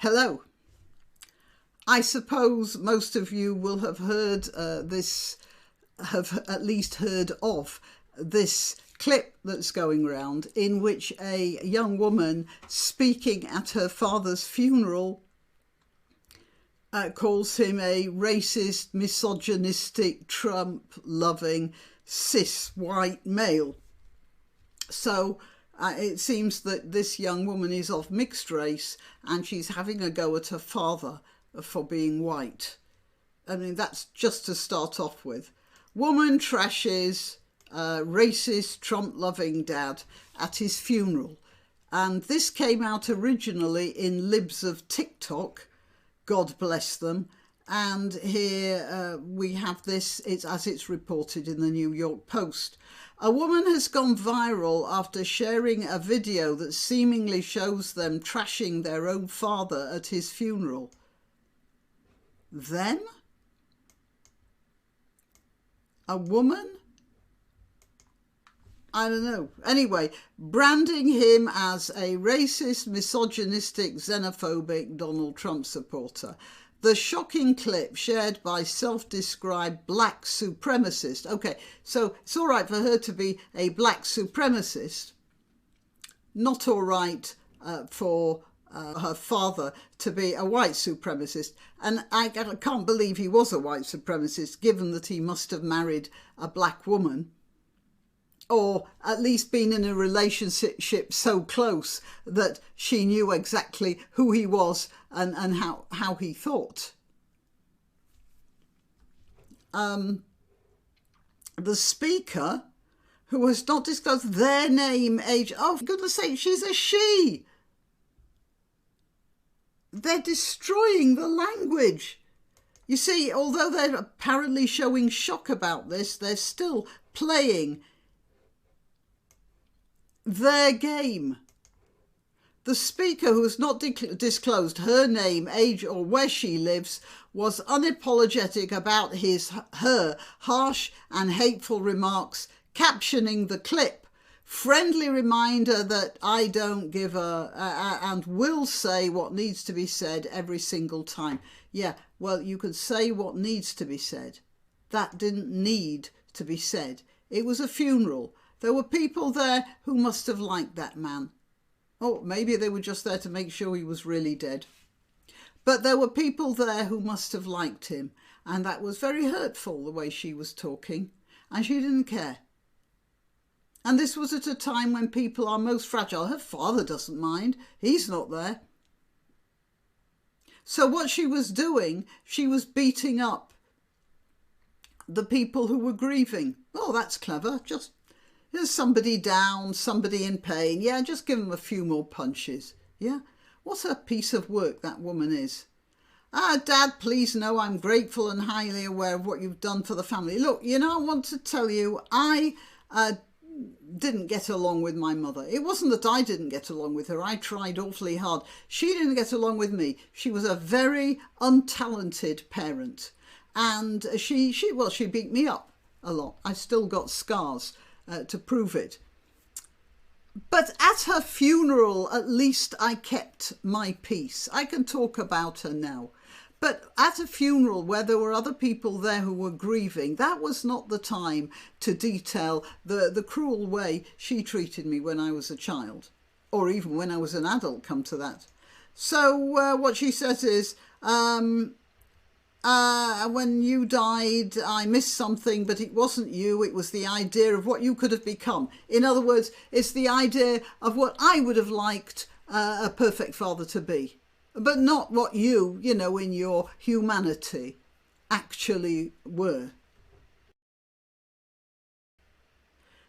Hello. I suppose most of you will have heard have at least heard of this clip that's going round in which a young woman speaking at her father's funeral calls him a racist, misogynistic, Trump-loving, cis white male. So it seems that this young woman is of mixed race and she's having a go at her father for being white. I mean, that's just to start off with. Woman trashes racist, Trump-loving dad at his funeral. And this came out originally in Libs of TikTok, God bless them. And here we have this, as it's reported in the New York Post. A woman has gone viral after sharing a video that seemingly shows them trashing their own father at his funeral. Them? A woman? I don't know. Anyway, branding him as a racist, misogynistic, xenophobic Donald Trump supporter. The shocking clip shared by self-described black supremacist. Okay, so it's all right for her to be a black supremacist. Not all right for her father to be a white supremacist. And I can't believe he was a white supremacist, given that he must have married a black woman, or at least been in a relationship so close that she knew exactly who he was and how he thought. The speaker, who has not disclosed their name, age, oh, for goodness sake, she's a she. They're destroying the language. You see, although they're apparently showing shock about this, they're still playing their game. The speaker, who has not disclosed her name, age or where she lives, was unapologetic about her harsh and hateful remarks, captioning the clip, "Friendly reminder that I don't give and will say what needs to be said every single time." Yeah, well, you could say what needs to be said. That didn't need to be said. It was a funeral. There were people there who must have liked that man. Oh, maybe they were just there to make sure he was really dead. But there were people there who must have liked him. And that was very hurtful, the way she was talking. And she didn't care. And this was at a time when people are most fragile. Her father doesn't mind. He's not there. So what she was doing, she was beating up the people who were grieving. Oh, that's clever. Just, there's somebody down, somebody in pain. Yeah, just give them a few more punches. Yeah, what a piece of work that woman is. Dad, please know I'm grateful and highly aware of what you've done for the family. Look, you know, I want to tell you, I didn't get along with my mother. It wasn't that I didn't get along with her. I tried awfully hard. She didn't get along with me. She was a very untalented parent. And she beat me up a lot. I've still got scars to prove it. But at her funeral, at least I kept my peace. I can talk about her now. But at a funeral where there were other people there who were grieving, that was not the time to detail the cruel way she treated me when I was a child, or even when I was an adult, come to that. So what she says is, when you died, I missed something, but it wasn't you. It was the idea of what you could have become. In other words, it's the idea of what I would have liked a perfect father to be, but not what you know, in your humanity actually were.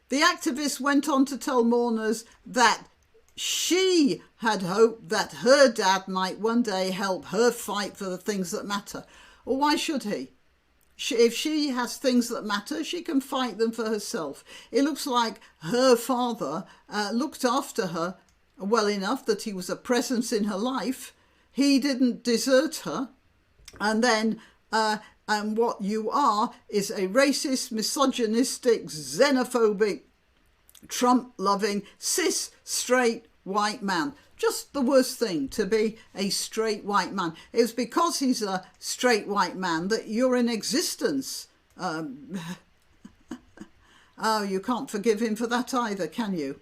The activist went on to tell mourners that she had hoped that her dad might one day help her fight for the things that matter. Or why should he? If she has things that matter, she can fight them for herself. It looks like her father looked after her well enough that he was a presence in her life. He didn't desert her. And then what you are is a racist, misogynistic, xenophobic, Trump-loving, cis, straight, white man. just the worst thing to be a straight white man. It's because he's a straight white man that you're in existence. Oh, you can't forgive him for that either, can you?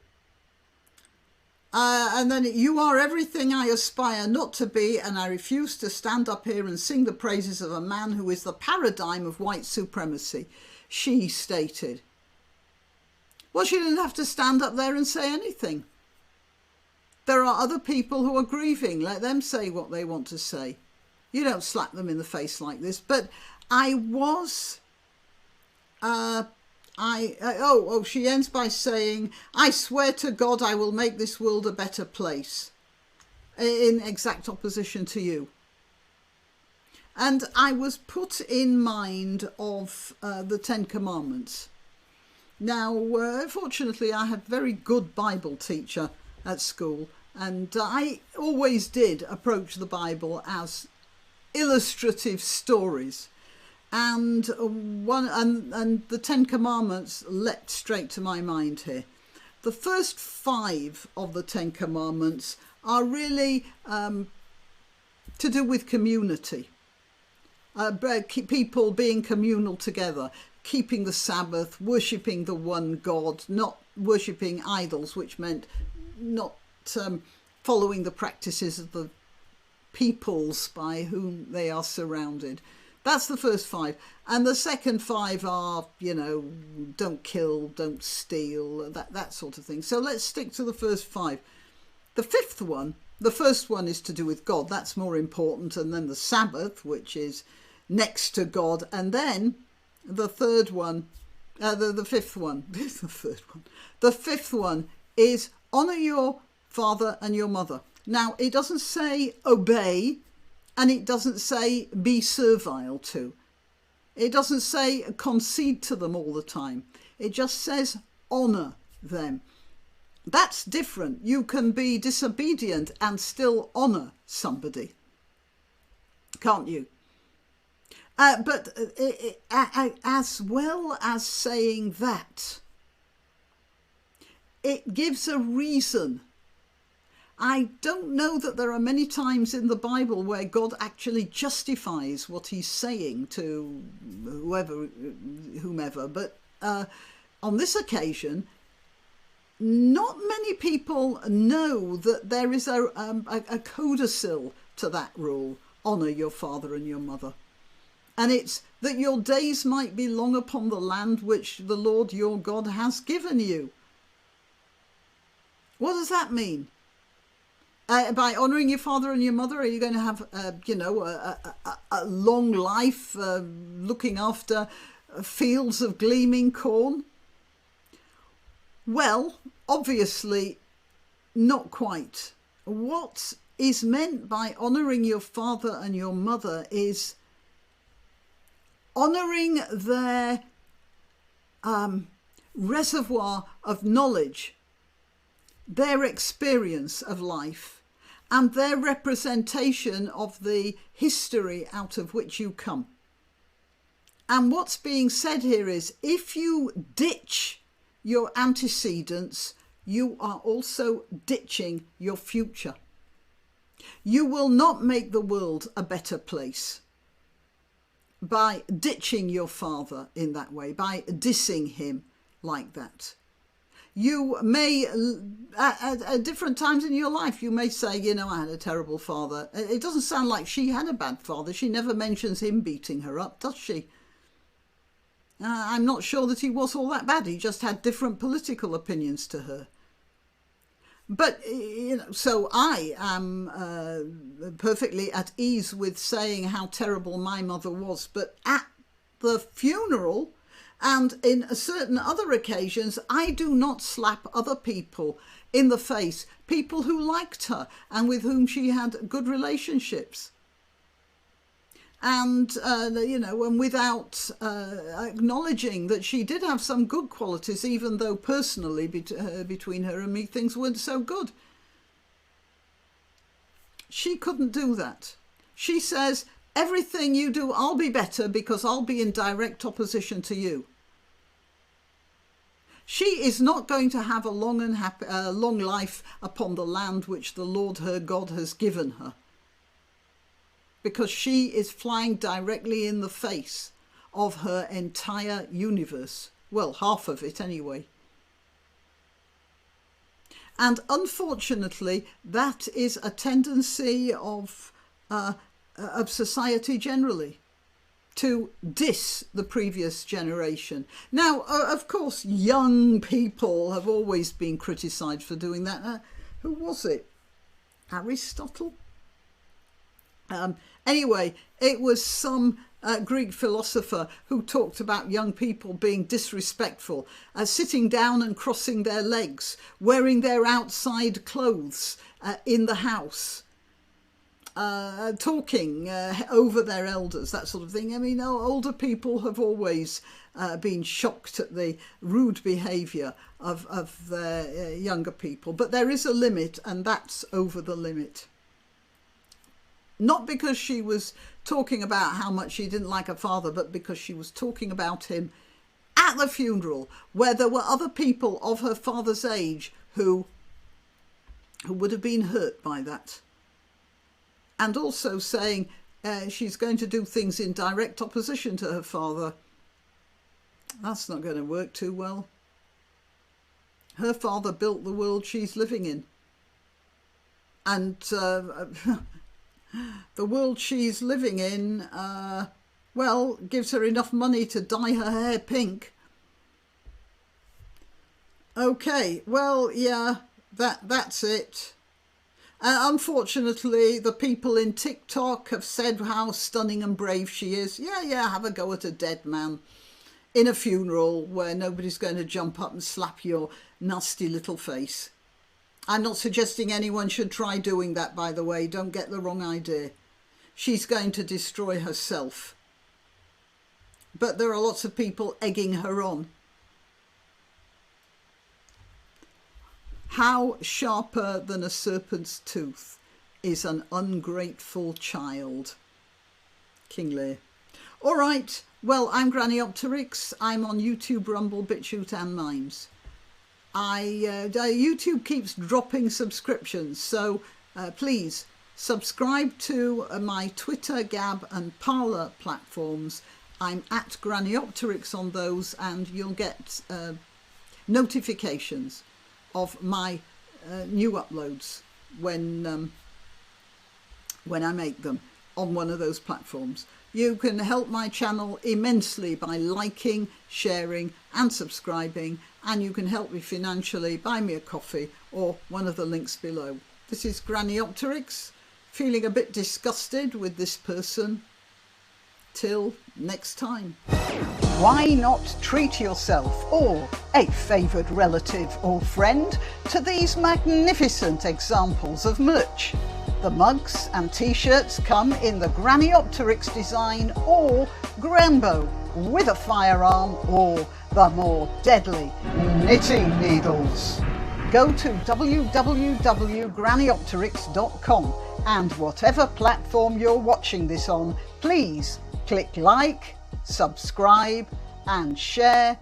And then, you are everything I aspire not to be, and I refuse to stand up here and sing the praises of a man who is the paradigm of white supremacy, she stated. Well, she didn't have to stand up there and say anything. There are other people who are grieving. Let them say what they want to say. You don't slap them in the face like this. But I was... she ends by saying, I swear to God I will make this world a better place, in exact opposition to you. And I was put in mind of the Ten Commandments. Now, fortunately, I had a very good Bible teacher at school, and I always did approach the Bible as illustrative stories. And the Ten Commandments leapt straight to my mind here. The first 5 of the Ten Commandments are really to do with community, people being communal together, keeping the Sabbath, worshipping the one God, not worshipping idols, which meant not following the practices of the peoples by whom they are surrounded. That's the first 5. And the second 5 are, don't kill, don't steal, that sort of thing. So let's stick to the first 5. The 5th one, the first one is to do with God. That's more important. And then the Sabbath, which is next to God. And then the third one, the fifth one, the third one. The 5th one is honour your father and your mother. Now, it doesn't say obey. And it doesn't say be servile to. It doesn't say concede to them all the time. It just says honour them. That's different. You can be disobedient and still honour somebody, can't you? But as well as saying that, it gives a reason. I don't know that there are many times in the Bible where God actually justifies what he's saying to whomever. But on this occasion, not many people know that there is a codicil to that rule, honour your father and your mother. And it's that your days might be long upon the land which the Lord your God has given you. What does that mean? By honouring your father and your mother, are you going to have, a long life looking after fields of gleaming corn? Well, obviously not quite. What is meant by honouring your father and your mother is honouring their reservoir of knowledge, their experience of life, and their representation of the history out of which you come. And what's being said here is, if you ditch your antecedents, you are also ditching your future. You will not make the world a better place by ditching your father in that way, by dissing him like that. You may, at different times in your life, you may say, I had a terrible father. It doesn't sound like she had a bad father. She never mentions him beating her up, does she? I'm not sure that he was all that bad. He just had different political opinions to her. But, so I am perfectly at ease with saying how terrible my mother was. But at the funeral, and in certain other occasions, I do not slap other people in the face, people who liked her and with whom she had good relationships. And, and without acknowledging that she did have some good qualities, even though personally between her and me, things weren't so good. She couldn't do that. She says, everything you do, I'll be better because I'll be in direct opposition to you. She is not going to have a long and happy, long life upon the land which the Lord her God has given her, because she is flying directly in the face of her entire universe. Well, half of it anyway. And unfortunately, that is a tendency of society generally, to diss the previous generation. Now, of course, young people have always been criticised for doing that. Who was it? Aristotle? Anyway, it was some Greek philosopher who talked about young people being disrespectful, sitting down and crossing their legs, wearing their outside clothes in the house, talking over their elders, that sort of thing. I mean, older people have always been shocked at the rude behaviour of their younger people, but there is a limit, and that's over the limit. Not because she was talking about how much she didn't like her father, but because she was talking about him at the funeral, where there were other people of her father's age who would have been hurt by that. And also saying she's going to do things in direct opposition to her father. That's not going to work too well. Her father built the world she's living in. And the world she's living in, well, gives her enough money to dye her hair pink. Okay, well, yeah, that's it. Unfortunately, the people in TikTok have said how stunning and brave she is. Yeah, have a go at a dead man in a funeral where nobody's going to jump up and slap your nasty little face. I'm not suggesting anyone should try doing that, by the way. Don't get the wrong idea. She's going to destroy herself. But there are lots of people egging her on. How sharper than a serpent's tooth is an ungrateful child. King Lear. All right, well, I'm Granniopteryx. I'm on YouTube, Rumble, BitChute and Mimes. YouTube keeps dropping subscriptions, so please subscribe to my Twitter, Gab and Parler platforms. I'm at Granniopteryx on those, and you'll get notifications of my new uploads when I make them on one of those platforms. You can help my channel immensely by liking, sharing and subscribing, and you can help me financially. Buy me a coffee or one of the links below. This is Granniopteryx, feeling a bit disgusted with this person. Till next time. Why not treat yourself or a favoured relative or friend to these magnificent examples of merch? The mugs and t-shirts come in the Granniopteryx design or Grambo with a firearm or the more deadly knitting needles. Go to www.granniopteryx.com and whatever platform you're watching this on, please click like, subscribe and share.